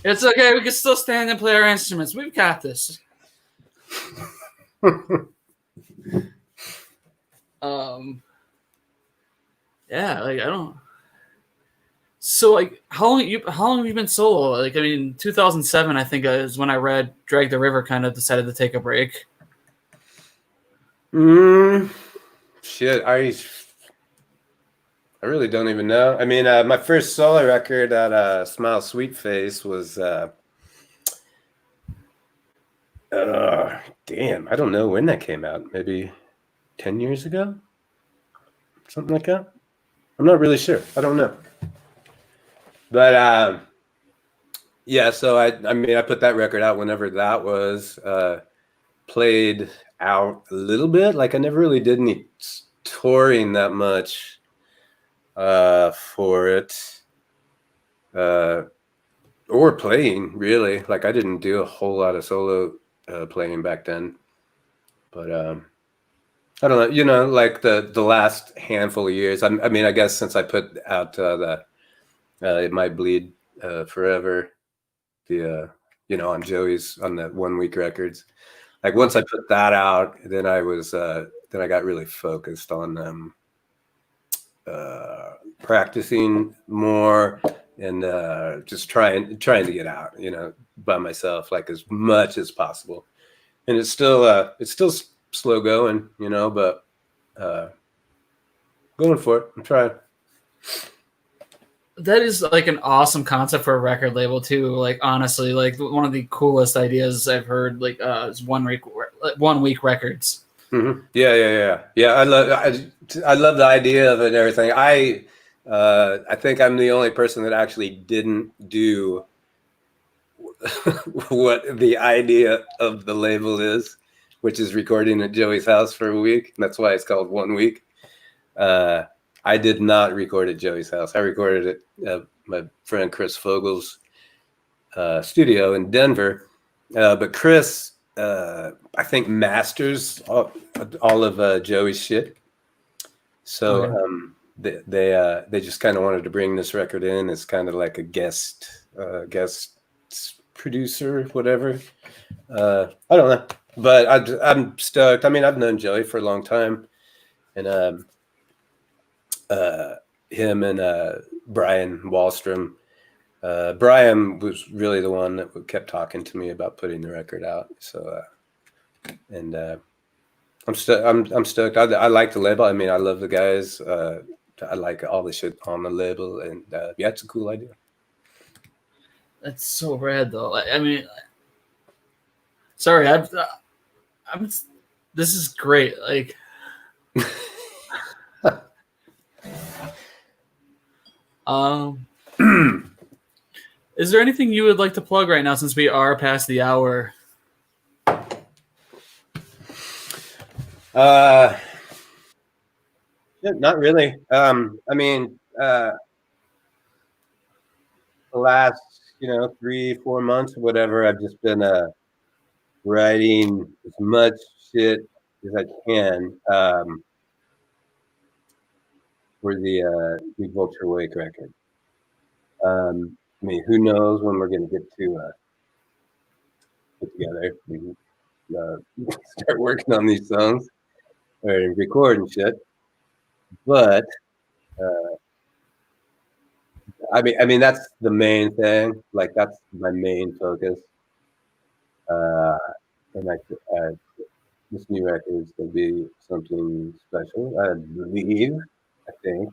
It's okay. We can still stand and play our instruments. We've got this. Yeah, like I don't. So like, how long have you been solo? Like, I mean, 2007, I think is when I read Drag the River kind of decided to take a break. Shit, I really don't even know. I mean, my first solo record at Smile Sweet Face was damn, I don't know when that came out. Maybe 10 years ago? Something like that? I'm not really sure. I don't know. But Yeah, so I mean I put that record out whenever that was. Played out a little bit. Like I never really did any touring that much for it. Or playing really. Like I didn't do a whole lot of solo playing back then. But I don't know, you know, like the last handful of years. I mean, I guess since I put out the It Might Bleed Forever, the you know, on Joey's on the 1 Week records. Like once I put that out, then I was then I got really focused on practicing more and just trying to get out, you know, by myself, like as much as possible. And it's still slow going, you know, but going for it. I'm trying. That is like an awesome concept for a record label too. Like honestly, like one of the coolest ideas I've heard. Like is 1 Week records. Mm-hmm. Yeah. I love the idea of it and everything. I think I'm the only person that actually didn't do what the idea of the label is, which is recording at Joey's house for a week. That's why it's called 1 Week. I did not record at Joey's house. I recorded at my friend Chris Fogel's studio in Denver. But Chris, I think, masters all of Joey's shit. So they just kind of wanted to bring this record in as kind of like a guest producer, whatever. I don't know, but I'm stoked. I mean, I've known Joey for a long time, and him and Brian Wallstrom. Brian was really the one that kept talking to me about putting the record out. So, and I'm stoked. I like the label. I mean, I love the guys. I like all the shit on the label, and yeah, it's a cool idea. That's so rad, though. I mean, sorry, I'm. This is great. Like. Is there anything you would like to plug right now since we are past the hour? Yeah, not really. I mean, the last 3-4 months, whatever, I've just been writing as much shit as I can for the Vulture Wake record. I mean, who knows when we're going to get together and start working on these songs or recording shit. But I mean that's the main thing. Like that's my main focus. And this new record is going to be something special, I believe. I think.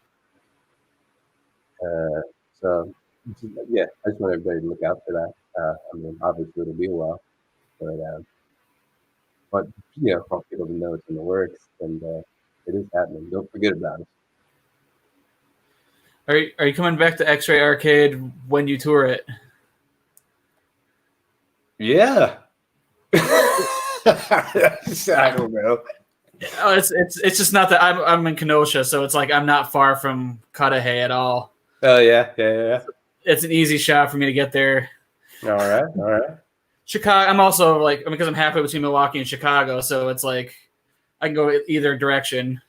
So yeah, I just want everybody to look out for that. I mean, obviously it'll be a while, but I want people to know it's in the works, and it is happening. Don't forget about it. Are you coming back to X-Ray Arcade when you tour it? Yeah. I don't know. Oh, it's just not that I'm in Kenosha, so it's like I'm not far from Cudahy at all. Oh yeah. It's an easy shot for me to get there. All right. Chicago. I'm also like because I'm halfway between Milwaukee and Chicago, so it's like I can go either direction.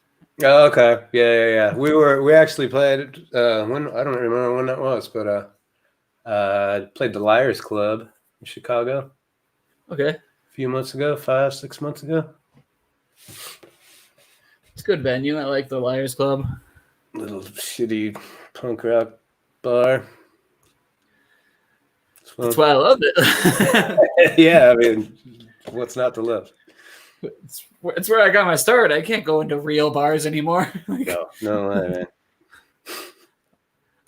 Oh, okay. Yeah. We actually played when I don't remember when that was, but played the Liars Club in Chicago. Okay. A few months ago, 5-6 months ago. It's a good venue. I like the Liars Club. Little shitty punk rock bar. That's why I loved it. Yeah, I mean, what's not to love? It's where I got my start. I can't go into real bars anymore. No way, man.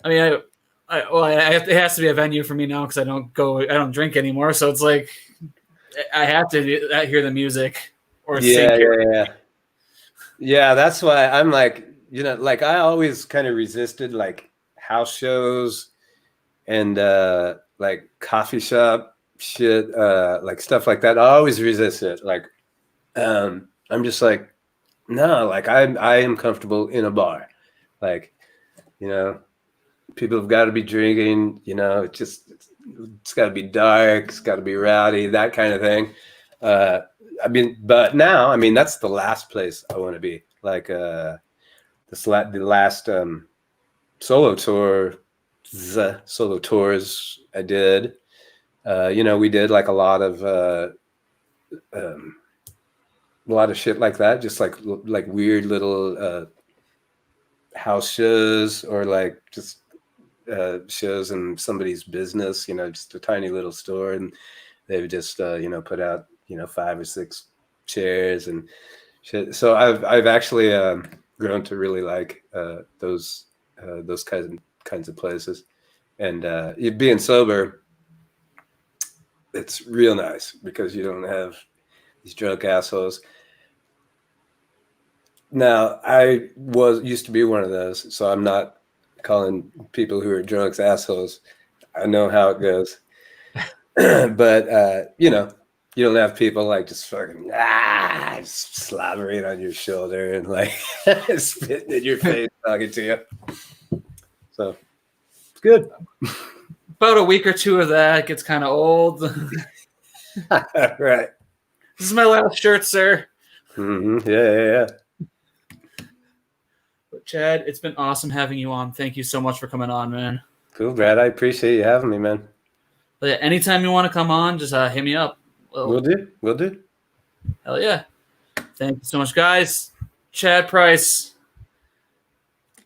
I mean, it has to be a venue for me now because I don't drink anymore. So it's like I have to hear the music or sing. Yeah, that's why I'm like, I always kind of resisted like house shows and like coffee shop shit, like stuff like that. I always resist it. Like, I'm just like, no, like I am comfortable in a bar. Like, you know, people have got to be drinking, you know, it's got to be dark, it's got to be rowdy, that kind of thing. I mean, but now, I mean, that's the last place I want to be. Like, the last solo tours I did. You know, we did like a lot of shit like that, just like weird little house shows, or like just shows in somebody's business, you know, just a tiny little store, and they would just you know, put out, you know, 5 or 6 chairs and shit. So I've actually grown to really like those kinds of places, and being sober, it's real nice because you don't have these drunk assholes. Now, I used to be one of those, so I'm not calling people who are drunks assholes. I know how it goes. But you know, you don't have people like just fucking just slobbering on your shoulder and like spitting in your face, talking to you. So it's good. About a week or two of that gets kind of old. Right. This is my last shirt, sir. Mm-hmm. Yeah. But Chad, it's been awesome having you on. Thank you so much for coming on, man. Cool, Brad. I appreciate you having me, man. But yeah, anytime you want to come on, just hit me up. We'll do. Hell yeah. Thank you so much, guys. Chad Price.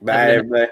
Bye, everybody.